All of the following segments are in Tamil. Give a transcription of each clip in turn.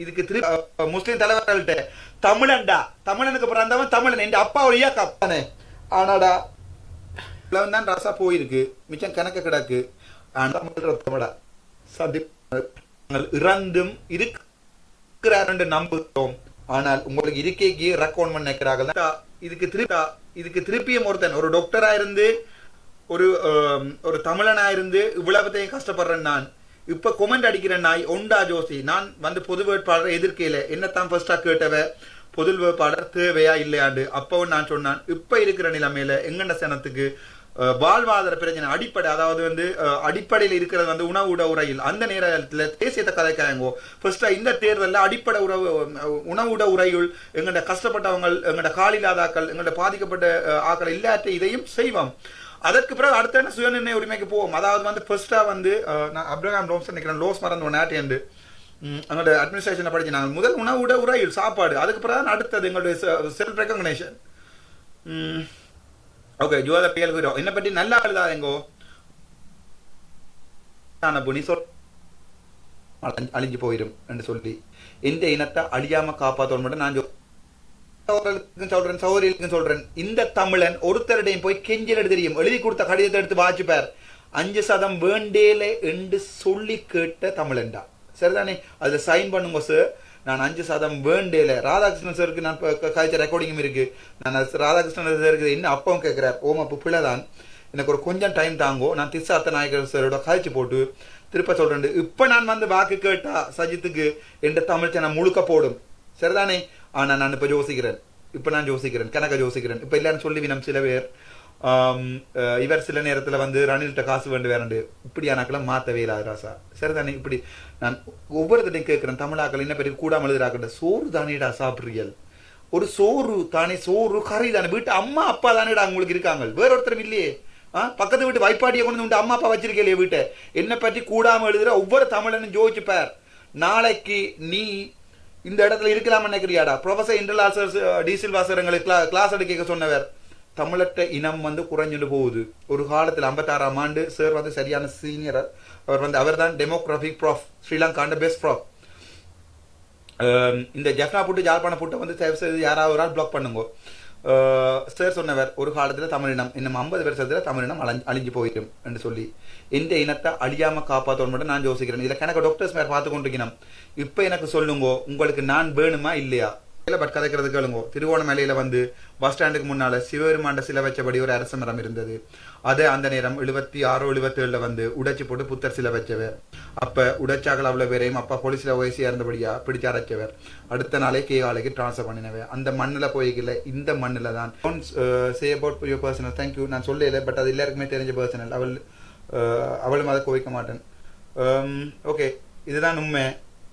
இதுக்கு முஸ்லீம் தலைவர்கள்ட்ட தமிழன்டா, தமிழனுக்கு பிறந்தவன் தமிழன், என் அப்பாவுடைய கப்பானே. ஆனாடா தான் ராசா போயிருக்கு, மிச்சம் கணக்கு கிடக்கு. ஆனால் சதி இறந்தும் இருக்கிறார் என்று நம்புகிறோம். ஆனால் உங்களுக்கு இருக்கைக்கு ரெக்கமெண்ட் பண்ண நினைக்கிறார்கள். இதுக்கு திருப்பியும் ஒருத்தன் ஒரு டாக்டரா இருந்து ஒரு தமிழனா இருந்து இவ்வளவுத்தையும் கஷ்டப்படுறேன். நான் இப்ப கொமெண்ட் அடிக்கிறேன். நாய் ஒண்டா ஜோசி, நான் வந்து பொது வேட்பாளர் எதிர்க்கையில என்னத்தான் ஃபர்ஸ்டா கேட்டவ பொது வேட்பாளர் தேவையா இல்லையாண்டு. அப்பவும் நான் சொன்னான், இப்ப இருக்கிற நிலைமையில எங்கண்ட சனத்துக்கு வாழ்வாதார பிரச்சனை அடிப்படை, அதாவது வந்து அடிப்படையில் இருக்கிறது வந்து உணவு உரையில் அந்த நேரத்தில் தேசியத்தை கதைக்காயங்கோ ஃபர்ஸ்டா இந்த தேர்தலில் அடிப்படை உணவு உரையுள் எங்கள்ட கஷ்டப்பட்டவங்க, எங்கள்ட காலில்லாதாக்கள், எங்கள்ட பாதிக்கப்பட்ட ஆக்கள் இல்லாட்ட இதையும் செய்வோம். அதற்கு பிறகு அடுத்த என்ன சுயநிர்ணய உரிமைக்கு போவோம். அதாவது வந்து ஃபர்ஸ்டா வந்து நான் அப்ரஹாம் ரோம்ஸ் நினைக்கிறேன், லோஸ் மறந்து நாட்டு எங்களோட அட்மினிஸ்ட்ரேஷனை படிச்சு நாங்கள் முதல் உணவு உரையில் சாப்பாடு, அதுக்கு பிறகு அடுத்தது எங்களுடைய செல்ஃப் ரெகக்னேஷன். ஓகே, ஜுவாத பியல் ஹீரோ என்னை பற்றி நல்லா எழுதாதேங்கோ. புனி சொல் அழிஞ்சு போயிடும் என்று சொல்லி எந்த இனத்தை அழியாம காப்பாற்றோம் மட்டும் நான் சொல்றேன், சௌகரியர்களுக்கும் சொல்றேன். இந்த தமிழன் ஒருத்தருடையும் போய் கெஞ்சல் தெரியும், எழுதி கொடுத்த கடிதத்தை எடுத்து வாசிப்பார். 5% வேண்டேல என்று சொல்லி கேட்ட தமிழன்டா, சரிதானே? அதுல சைன் பண்ணுங்க சார். நான் 5% வேண்டேல. ராதாகிருஷ்ணன் சாருக்கு நான் காய்ச்ச ரெக்கார்டிங்கும் இருக்கு. நான் ராதாகிருஷ்ணன் சாருக்கு என்ன அப்பவும் கேட்கிறார், ஓம் அப்போ பிள்ளைதான், எனக்கு ஒரு கொஞ்சம் டைம் தாங்கோ, நான் திசாத்த நாயகர் சாரோட காய்ச்சி போட்டு திருப்ப சொல்றேன். இப்ப நான் வந்து வாக்கு கேட்டா சஜித்துக்கு என்ற தமிழ் சேனல் முழுக்க போடும், சரிதானே? ஆனா நான் இப்ப யோசிக்கிறேன், கணக்க யோசிக்கிறேன். இப்ப எல்லாரும் சொல்லிவினம் சில பேர் இவர் சில நேரத்துல வந்து ரணில்கிட்ட காசு வேண்டு வேறண்டு இப்படியானாக்கெல்லாம் மாத்தவே இல்லாத ராசா, சரிதானே? இப்படி நான் ஒவ்வொருத்தையும் கேட்கிறேன், தமிழாக்கள் என்ன பெரிய கூடாமல் எழுதுறாக்கிட்ட சோறு தானேடா சாப்பிட்றியல், ஒரு சோறு தானே, சோறு கறி தானே, வீட்டு அம்மா அப்பா தானேடா உங்களுக்கு இருக்காங்க, வேற ஒருத்தரும் இல்லையே. பக்கத்து வீட்டு வைப்பாட்டியை கொண்டு வந்து அம்மா அப்பா வச்சிருக்கே வீட்டை. என்னை பற்றி கூடாமல் எழுதுற ஒவ்வொரு தமிழனும் ஜோதிச்சுப்பார். நாளைக்கு நீ இந்த இடத்துல இருக்கலாம்னு நினைக்கிறியாடா? ப்ரொஃபசர் இன்டர்லாசர் டீசில் வாசகங்களுக்கு கிளாஸ் எடுக்க சொன்னவர், தமிழற்ற இனம் வந்து குறைஞ்சுட்டு போகுது. ஒரு காலத்தில் 56ஆம் ஆண்டு சார் வந்து சரியான சீனியர். அவர் தான் டெமோகிராபிக் ப்ராஃப், ஸ்ரீலங்காண்ட பெஸ்ட் ப்ராஃப். இந்த ஜெஃப்னா புட்டு ஜாழ்ப்பாண புட்டை வந்து யாராவது ஒரு ஆள் பிளாக் பண்ணுங்க. சார் சொன்னவர், ஒரு காலத்தில் தமிழினம் இன்னும் 50 வருஷத்துல தமிழினம் அழிஞ்சு போயிடும் என்று சொல்லி எந்த இனத்தை அழியாம காப்பாற்றணும் மட்டும் நான் யோசிக்கிறேன். இதுல கணக்கு டாக்டர்ஸ் மேல பார்த்து கொண்டிருக்கணும். இப்ப எனக்கு சொல்லுங்க, உங்களுக்கு நான் வேணுமா இல்லையா? பட் கதைக்கிறது கேளுங்க. திருவோணமலையில வந்து பஸ் ஸ்டாண்டுக்கு முன்னால சிவபெருமாண்ட சிலை வச்சபடி ஒரு அரச மரம் இருந்தது. அதை அந்த நேரம் 76 77 வந்து உடைச்சு போட்டு புத்தர் சிலை வச்சவர். அப்ப உடைச்சாக்கள் அவ்வளவு பேரையும் அப்பா போலீஸ்ல வயசியா இருந்தபடியா பிடிச்சு அடைச்சவர். அடுத்த நாளே கேகாலைக்கு டிரான்ஸ்ஃபர் பண்ணினவர். அந்த மண்ணில் போய்க்கல, இந்த மண்ணில் தான். Say about your personal, thank you. நான் சொல்லல, பட் அது எல்லாருக்குமே தெரிஞ்ச பர்சனல். அவளும் அதை கோவிக்க மாட்டேன். ஓகே, இதுதான் உண்மை.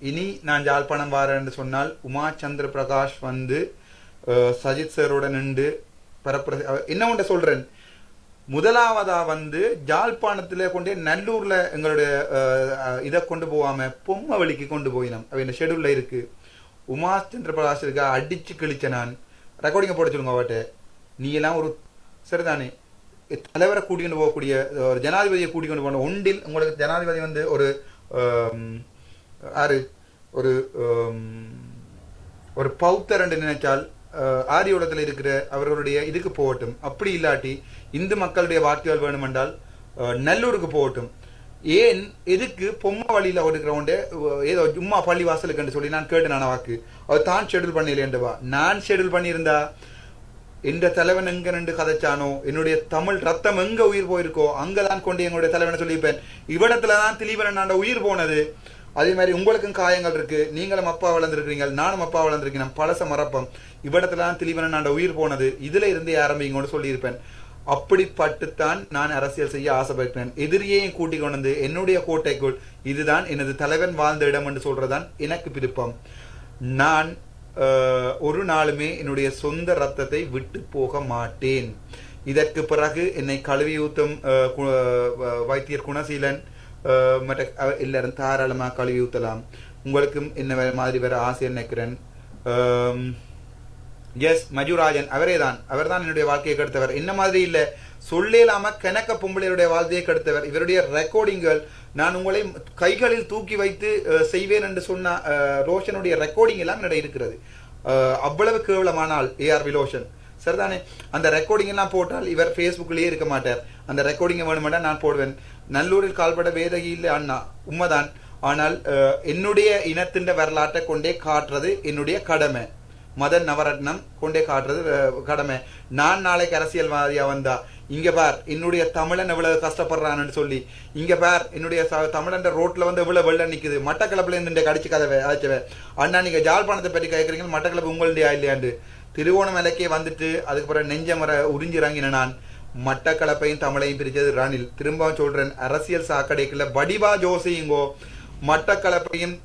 இனி நான் ஜாழ்ப்பாணம் வாரேன்னு சொன்னால் உமா சந்திர பிரகாஷ் வந்து சஜித் சாரோட நின்று என்ன ஒன்றை சொல்றேன். முதலாவதா வந்து ஜாழ்ப்பாணத்துல கொண்டே நல்லூர்ல எங்களுடைய இதை கொண்டு போகாம பொம்மை வழிக்கு கொண்டு போயினோம். அவ இந்த ஷெடியூல்ல இருக்கு. உமா சந்திர பிரகாஷ் இருக்கா அடிச்சு கிழிச்ச நான் ரெக்கார்டிங்க போட சொல்லுங்க. அவட்ட நீ எல்லாம் ஒரு சரிதானே தலைவரை கூட்டிகிட்டு போகக்கூடிய ஒரு ஜனாதிபதியை கூட்டிக்கொண்டு போன ஒன்றில் உங்களுக்கு ஜனாதிபதி வந்து ஒரு பௌத்தர் என்று நினைச்சால் ஆரியோடத்தில் இருக்கிற அவர்களுடைய இதுக்கு போகட்டும். அப்படி இல்லாட்டி இந்து மக்களுடைய வாக்குகள் வேணுமென்றால் நல்லூருக்கு போகட்டும். ஏன் எதுக்கு பொம்மை வழியில் இருக்கிறவண்டே ஏதோ சும்மா பள்ளி வாசலுக்கு சொல்லி நான் கேட்டேன். நான் வாக்கு அவர் தான் ஷெடியூல் பண்ணிடலேண்டவா. நான் ஷெடியூல் பண்ணியிருந்தா எந்த தலைவன் எங்க நின்று கதைச்சானோ, என்னுடைய தமிழ் ரத்தம் எங்க உயிர் போயிருக்கோ அங்கதான் கொண்டு எங்களுடைய தலைவனை சொல்லியிருப்பேன். இவ்விடத்துலதான் திலீபன் நான் உயிர் போனது. அதே மாதிரி உங்களுக்கும் காயங்கள் இருக்கு, நீங்களும் அப்பா வளர்ந்துருக்கீங்க, நானும் அப்பா வளர்ந்துருக்கேன், பழச மரப்பம். இவ்விடத்துலதான் திலீபன் நான் உயிர் போனது, இதுல இருந்தே ஆரம்பிங்கன்னு சொல்லியிருப்பேன். அப்படிப்பட்டுத்தான் நான் அரசியல் செய்ய ஆசைப்பட்டேன். எதிரியையும் கூட்டிக் கொண்டு வந்து என்னுடைய கோட்டைக்குள் இதுதான் எனது தலைவன் வாழ்ந்த இடம் என்று சொல்றதான் எனக்கு விருப்பம். நான் ஒரு நாளுமே என்னுடைய சொந்த ரத்தத்தை விட்டு போக மாட்டேன். இதற்கு பிறகு என்னை கழுவி ஊத்தும் வைத்தியர் குணசீலன் மற்ற எல்லாரும் தாராளமாக கழுவி ஊத்தலாம். உங்களுக்கும் என்ன மாதிரி வேற ஆசையை நினைக்கிறேன். எஸ் மஜுராஜன் அவர் தான் என்னுடைய வாழ்க்கையை கெடுத்தவர். என்ன மாதிரி இல்லை, சொல்லிலாம கணக்க பொம்பளையுடைய வாழ்க்கையை கெடுத்தவர். இவருடைய ரெக்கார்டிங்கள் நான் உங்களை கைகளில் தூக்கி வைத்து செய்வேன் என்று சொன்ன ரோஷனுடைய ரெக்கார்டிங் எல்லாம் என்னிடம் இருக்கிறது. அவ்வளவு கேவலமானால் ஏஆர் விலோஷன் சரிதானே. அந்த ரெக்கார்டிங் எல்லாம் போட்டால் இவர் ஃபேஸ்புக்லேயே இருக்க மாட்டார். அந்த ரெக்கார்டிங்கை வேணுமெண்டா நான் போடுவேன். நல்லூரில் கால்பட வேதகியில் அண்ணா உண்மைதான். ஆனால் என்னுடைய இனத்தின் வரலாற்றை கொண்டே காட்டுறது என்னுடைய கடமை. மதன் நவரத்னம் கொண்டே காட்டுறது கடமை. நான் நாளைக்கு அரசியல்வாதியா வந்தா இங்க பார் என்னுடைய தமிழன் எவ்வளவு கஷ்டப்படுறான்னு சொல்லி, இங்க பார் என்னுடைய தமிழன் ரோட்ல வந்து எவ்வளவு வெள்ளம் நிக்குது, மட்டக்களப்புல இருந்து கடிச்சு கதவை அழைச்சவ அண்ணா நீங்க ஜாழ்ப்பாணத்தை பற்றி கேட்கறீங்க, மட்டக்களப்பு உங்களுடைய இல்லையாண்டு திருவோணமலைக்கே வந்துட்டு அதுக்கப்புறம் நெஞ்சமர உறிஞ்சிறாங்கின நான். மட்டக்களப்பையும் தமிழையும் பிரிச்சது ரணில். திரும்பவும் சொல்றேன், அரசியல் சாக்கடைக்குள்ள வடிவா ஜோசியுங்கோ மட்டக்களப்பையும்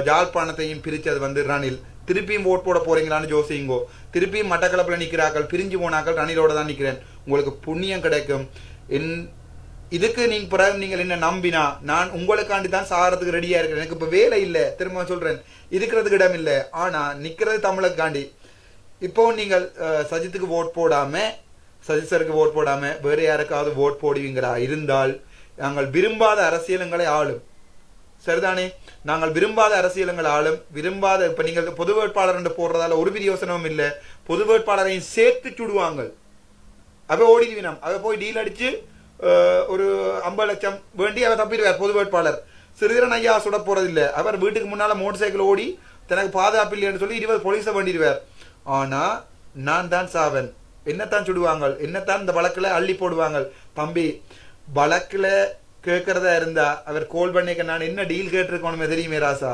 ஜாழ்ப்பாணத்தையும் பிரிச்சது வந்து ரணில். திருப்பியும் ஓட் போட போறீங்களான்னு ஜோசிங்கோ. திருப்பியும் மட்டக்களப்பில் நிற்கிறார்கள், பிரிஞ்சு போனாக்கள் ரணிலோட தான் நிற்கிறேன். உங்களுக்கு புண்ணியம் கிடைக்கும். இதுக்கு நீங்க பிறகு நீங்கள் என்ன நம்பினா நான் உங்களுக்காண்டி தான் சாகிறதுக்கு ரெடியா இருக்கிறேன். எனக்கு இப்ப வேலை இல்லை, திரும்ப சொல்றேன், இருக்கிறதுக்கு இடம் இல்லை. ஆனா நிக்கிறது தமிழுக்காண்டி. இப்போ நீங்கள் சஜித்துக்கு ஓட் போடாம, சஜித் சருக்கு ஓட் போடாம வேற யாருக்காவது ஓட் போடுவீங்களா இருந்தால் நாங்கள் விரும்பாத அரசியலுங்களை ஆளும் சரிதானே. நாங்கள் விரும்பாத அரசியலுங்கள் ஆளும் விரும்பாத. இப்ப நீங்கள் பொது வேட்பாளர் என்று போடுறதால ஒரு பிரயோசனமும் இல்லை. பொது வேட்பாளரையும் சேர்த்து சுடுவாங்க. அவ ஓடிடுவினம், அவ போய் டீல் அடிச்சு ஒரு 50 லட்சம் வேண்டி அவர் தப்பிடுவார். பொது வேட்பாளர் சிறிதரன் ஐயா சுட போறதில்லை. அவர் வீட்டுக்கு முன்னால மோட்டர் சைக்கிள் ஓடி தனக்கு பாதுகாப்பு இல்லைன்னு சொல்லி 20 போலீஸை வேண்டிடுவார். ஆனா நான் தான் சாவன். என்னத்தான் சுடுவாங்க, என்னத்தான் இந்த வழக்குல அள்ளி போடுவாங்க. தம்பி வழக்குல கேட்கறதா இருந்தா அவர் கோல் பண்ணிக்க நான் என்ன டீல் கேட்டிருக்கோனுமே தெரியுமே ராசா,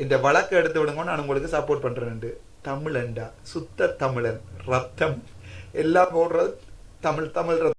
இந்த வழக்கு எடுத்து விடுங்க, நான் உங்களுக்கு சப்போர்ட் பண்றேன். தமிழன்டா, சுத்த தமிழன், ரத்தம் எல்லாம் போடுறது தமிழ் தமிழ்